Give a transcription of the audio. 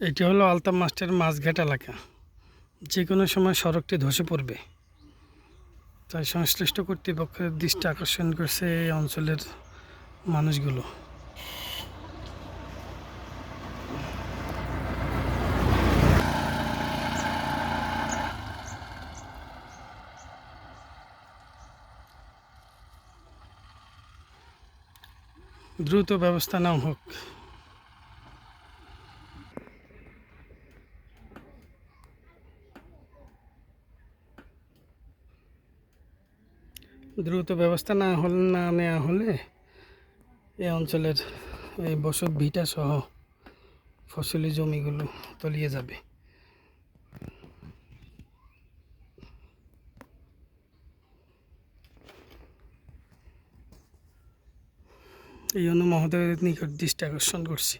এটি হলো আলতাপ মাস্টার মাছঘাট এলাকা। যে কোনো সময় সড়কটি ধসে পড়বে, তাই সংশ্লিষ্ট কর্তৃপক্ষের দৃষ্টি আকর্ষণ করছে এই অঞ্চলের মানুষগুলো। দ্রুত ব্যবস্থা নেওয়া হোক। দ্রুত ব্যবস্থা না নেওয়া হলে এই অঞ্চলের এই বসত ভিটা সহ ফসলি জমিগুলো তলিয়ে যাবে। এই জন্য মহোদয়ের নিকট দৃষ্টি আকর্ষণ করছি।